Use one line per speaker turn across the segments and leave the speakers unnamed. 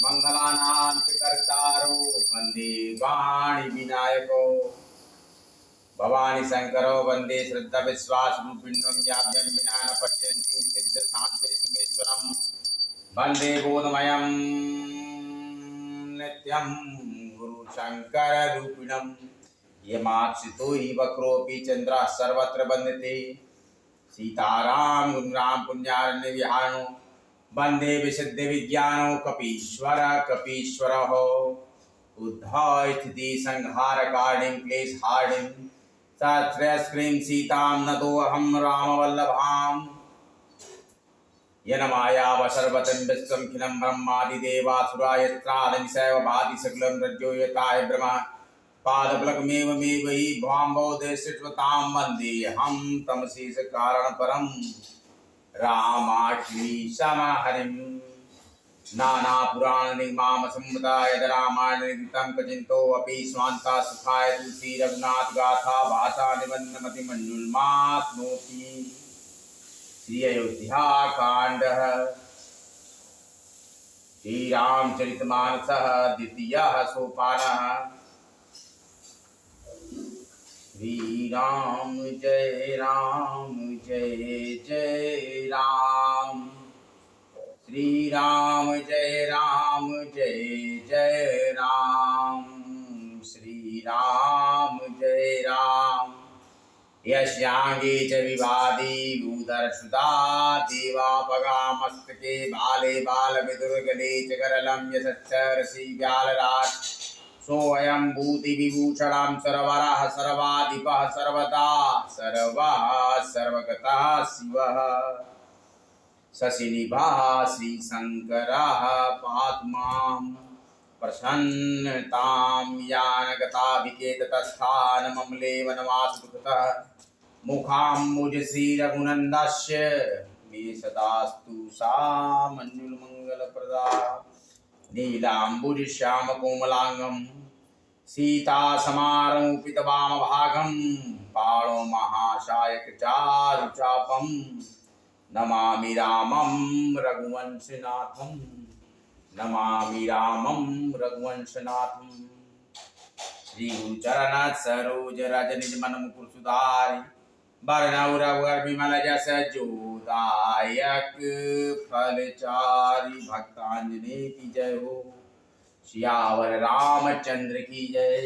मंगलानां च कर्तारो वंदे वाणी विनायको भवानी शंकरो वंदे श्रद्धा विश्वास रूपिण्यं याभ्यं विना न पश्यन्ति सिद्ध शांति सुमेश्वरं वंदे बोधमयं नित्यं गुरु शंकर रूपिणं यमाश्रितो हि वक्रोऽपि चन्द्रः सर्वत्र वन्दते सीताराम गुणराम पुण्यारण्य विहारणो वंदे विशुद्ध विज्ञानो कपीश्वर कपीश्वरो उद्धव स्थिति संहार कारिणीं क्लेश हारिणीं सहस्रश्रीं सीतां नतोऽहं रामवल्लभां येन मायावशर्वतं विश्वमखिलं ब्रह्मादिदेवासुरा यत्रादनिशैव भाति सकलं रज्जो यताय ब्रह्म पादपलकमेव मे वही भाम्बोदयश्रित्वतां वन्देऽहं तमशेषकारणपरं रामाख्रीशमहरिं नानापुराणनिगमामसंवृता यद रामायणनिर्मितं कचिन्तोऽपि स्वान्ता सुखाय तुलसी रघुनाथ गाथा भाषा निबन्धमतिमञ्जुलमाप्नोति श्री अयोध्याकाण्डः श्रीरामचरितमानसः द्वितीयः सोपानः श्री राम जय राम श्री राम जय राम श्री राम जय राम यस्यांगे च विवादी भूधरसुधा देवापगा मस्तके बाले बालविदुर्गले च करलं यशश्च रसि व्यालराज सोऽयं भूतिविभूषणं सर्वरः सर्वाधिपः सर्वदा सर्वः सर्वगतः शिवः शशिनिभः श्रीशङ्करः पातु मां प्रसन्नतां यानगताभिकेततस्थानममलेव नमासुकृतः मुखाम्बुजश्रीरघुनन्दस्य मे सदास्तु सा मञ्जुलमङ्गलप्रदा नीलाम्बुजश्यामकोमलाङ्गं सीतासमारोपितवामभागं पाणौ महाशायकचारुचापं नमामि रामं रघुवंशनाथं नमामि रामं रघुवंशनाथं श्री गुरुचरण सरोज रज निज मन मुकुर सुधारि बरनउँ रघुवर विमल जस जोदायक फलचारि भक्तांजलि की जय हो सियावर रामचंद्र की जय।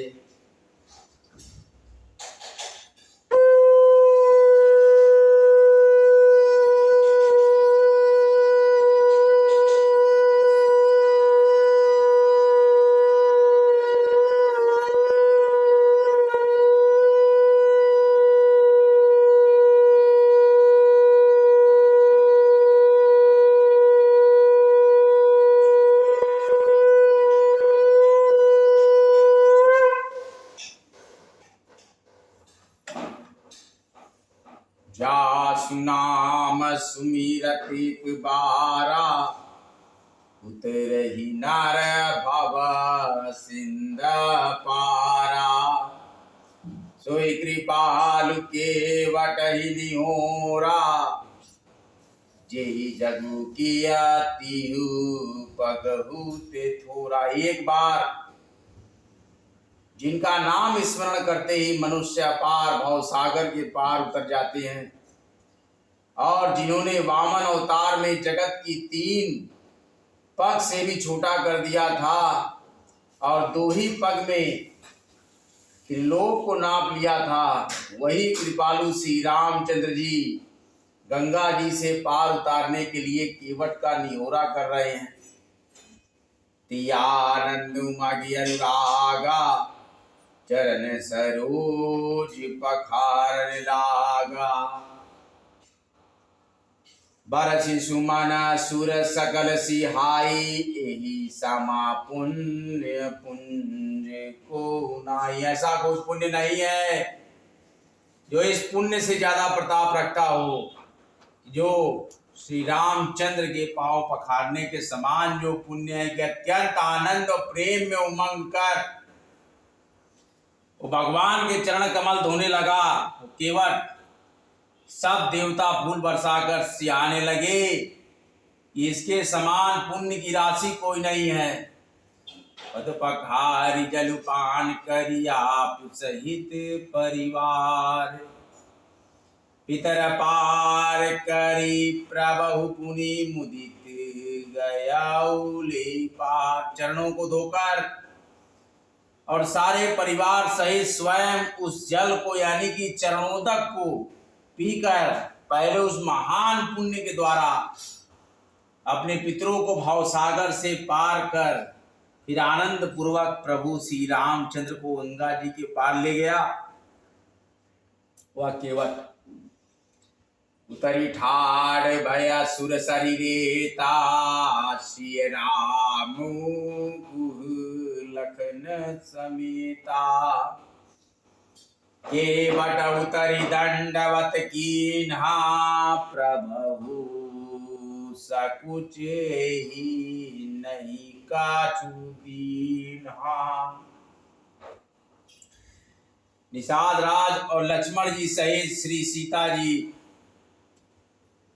जासु नाम सुमिरत एक बारा उतरहि नर भव सिंध पारा सोई कृपालु केवटहि निहोरा जेहि जगु किया तिहु पगहु ते थोरा। एक बार जिनका नाम स्मरण करते ही मनुष्य अपार भव सागर के पार उतर जाते हैं और जिन्होंने वामन अवतार में जगत की 3 पग से भी छोटा कर दिया था और 2 ही पग में त्रिलोक को नाप लिया था, वही कृपालु श्री रामचंद्र जी गंगा जी से पार उतारने के लिए केवट का निहोरा कर रहे हैं। तियानंद मगि अनुरागा चरण सरोज पखार लागा बरसि सुमन सुर सकल सिहाई एहि समा पुण्य पुंज को नाई। ऐसा कोई पुण्य नहीं है जो इस पुण्य से ज्यादा प्रताप रखता हो, जो श्री रामचंद्र के पांव पखारने के समान जो पुण्य है कि अत्यंत आनंद और प्रेम में उमंग कर वो भगवान के चरण कमल धोने लगा। केवट सब देवता फूल बरसाकर सियाने लगे, इसके समान पुण्य की राशि कोई नहीं है। पखारी जलपान करी आप सहित परिवार, पितर पार करी प्रभु पुनि मुदित गयाउले पार। चरणों को धोकर और सारे परिवार सहित स्वयं उस जल को यानी कि चरणोदक को पीकर पहले उस महान पुण्य के द्वारा अपने पितरों को भवसागर से पार कर फिर आनंद पूर्वक प्रभु श्री रामचंद्र को गंगा जी के पार ले गया। वह केवल उतरी ठाड़ भया सुर शरीरेता, श्री राम लखन समेता। केवट उतरी दंडवत कीन्हा, प्रभु सकुच ही नहीं काछु दीन्हा। निषाद राज और लक्ष्मण जी सहित श्री सीता जी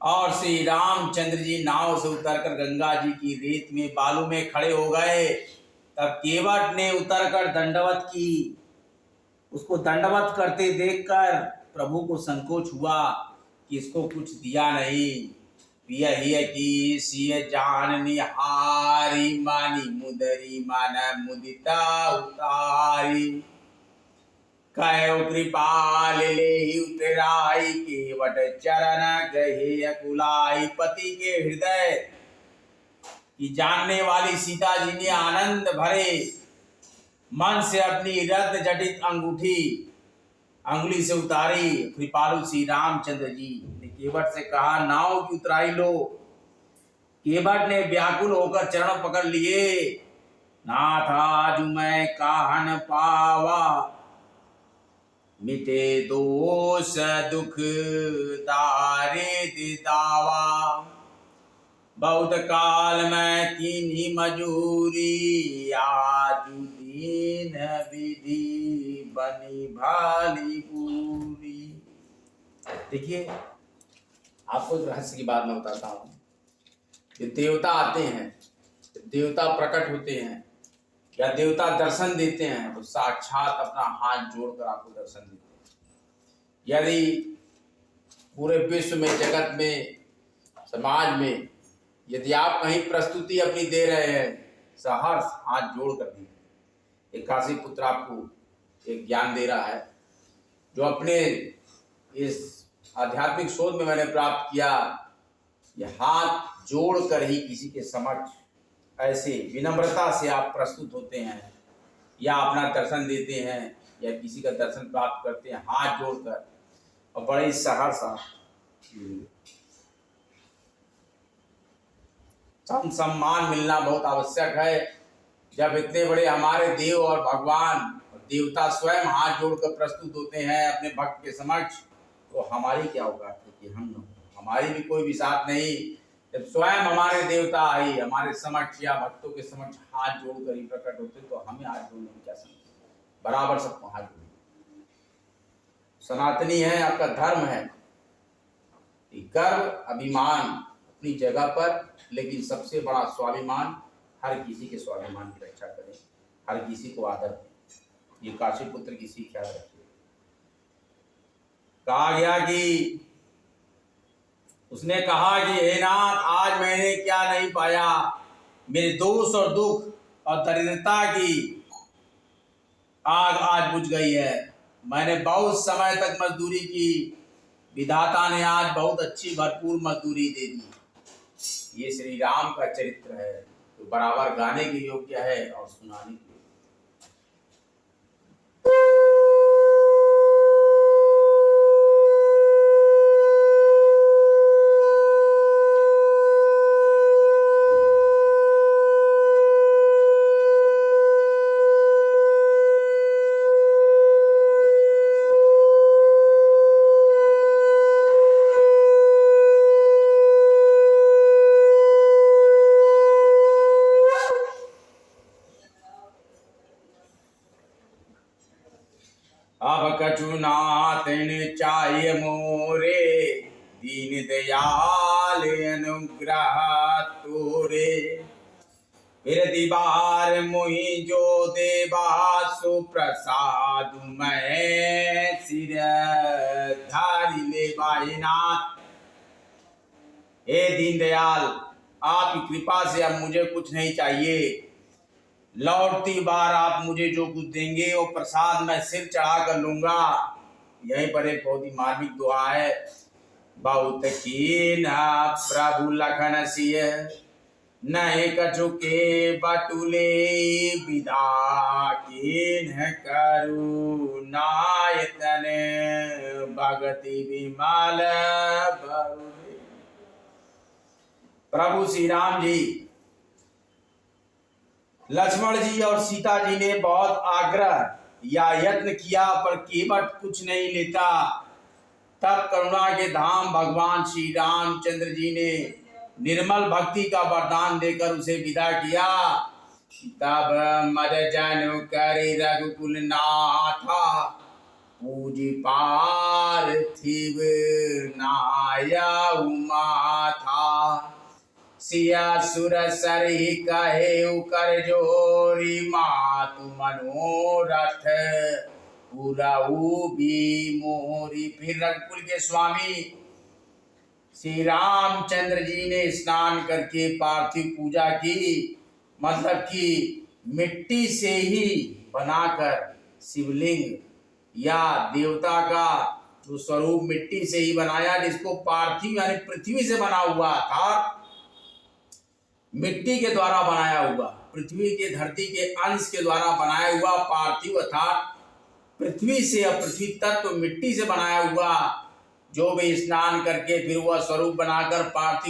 और श्री रामचंद्र जी नाव से उतरकर गंगा जी की रेत में बालू में खड़े हो गए। तब केवट ने उतरकर दंडवत की, उसको दंडवत करते देखकर प्रभु को संकोच हुआ कि इसको कुछ दिया नहीं। पिया की सिय जान निहारी, मानी मुदरी मन मुदिता उतारी। कहो कृपाल ले उतराई, केवट चरण गहे अकुलाई। पति के हृदय की जानने वाली सीता जी ने आनंद भरे मन से अपनी रत्न जटित अंगुली से उतारी। कृपालु श्री रामचंद्र जी ने केवट से कहा, नाव की उतराई लो। केवट ने व्याकुल होकर चरण पकड़ लिए। नाथ आज मैं काहन पावा, मिटे दोष दुख तारे दिदावा। बहुत काल में कीन्ही मजूरी, आज दीन विधि बनी भाली पूरी। देखिए, आपको एक रहस्य की बात मैं बताता हूँ। देवता आते हैं, देवता प्रकट होते हैं या देवता दर्शन देते हैं तो साक्षात अपना हाथ जोड़कर आपको दर्शन देते हैं। यदि पूरे विश्व में, जगत में, समाज में यदि आप कहीं प्रस्तुति अपनी दे रहे हैं, सहर्ष हाथ जोड़ कर दी। एक काशी पुत्र आपको एक ज्ञान दे रहा है जो अपने इस आध्यात्मिक शोध में मैंने प्राप्त किया। यह हाथ जोड़ कर ही किसी के समक्ष ऐसे विनम्रता से आप प्रस्तुत होते हैं या अपना दर्शन देते हैं या किसी का दर्शन प्राप्त करते हैं हाथ जोड़कर, और बड़े सहर्ष सम्मान मिलना बहुत आवश्यक है। जब इतने बड़े हमारे देव और भगवान और देवता स्वयं हाथ जोड़कर प्रस्तुत होते हैं अपने भक्त के समक्ष, तो हमारी क्या औकात है कि हमारी भी कोई विसात नहीं। जब स्वयं हमारे देवता ही हमारे समक्ष या भक्तों के समक्ष हाथ जोड़कर ही प्रकट होते तो हमें हाथ जोड़ने में क्या समझ, बराबर सबको हाथ जोड़े। सनातनी है, आपका धर्म है। गर्व अभिमान अपनी जगह पर, लेकिन सबसे बड़ा स्वाभिमान, हर किसी के स्वाभिमान की रक्षा करें, हर किसी को आदर दें। ये काशी पुत्र की सीख याद रखिए। कहा गया कि उसने कहा कि हे नाथ, आज मैंने क्या नहीं पाया, मेरे दोष और दुख और दरिद्रता की आग आज बुझ गई है। मैंने बहुत समय तक मजदूरी की, विधाता ने आज बहुत अच्छी भरपूर मजदूरी दे दी। ये श्री राम का चरित्र है, तो बराबर गाने के योग्य है और सुनाने के। अब कछु नातन चाहिए मोरे, दीन दयाल अनुग्रह तोरे। फिर दीवार मोहि जो देवा सुप्रसाद मैं सिर धारी ले नाथ। हे दीनदयाल, आपकी कृपा से अब मुझे कुछ नहीं चाहिए। लौटती बार आप मुझे जो कुछ देंगे वो प्रसाद मैं सिर चढ़ा कर लूंगा। यहीं पर एक बहुत ही मार्मिक दुआ है। बहुत कीन प्रभु लखन सिय नहीं कछु के बटुले विदा कीन करुणायतन भगति विमल बरुले। प्रभु श्री राम जी, लक्ष्मण जी और सीता जी ने बहुत आग्रह या यत्न किया पर केवट कुछ नहीं लेता। तब करुणा के धाम भगवान श्री रामचंद्र जी ने निर्मल भक्ति का वरदान देकर उसे विदा किया। तब मद जनु करि रघुकुल नाथा पूजी पार्थिव नाया माथा। सिया सुर सरहि कहे कर जोरी मातु मनोरथ पुरऊ भी मोरी। फिर रघुकुल के स्वामी श्री रामचंद्र जी ने स्नान करके पार्थिव पूजा की। मतलब कि मिट्टी से ही बनाकर शिवलिंग या देवता का जो स्वरूप मिट्टी से ही बनाया, जिसको पार्थिव यानी पृथ्वी से बना हुआ था, मिट्टी के द्वारा बनाया हुआ, पृथ्वी के धरती के अंश के द्वारा बनाया हुआ पार्थिव अर्थात पृथ्वी से या पृथ्वी तत्व मिट्टी से बनाया हुआ जो भी स्नान करके फिर वह स्वरूप बनाकर पार्थिव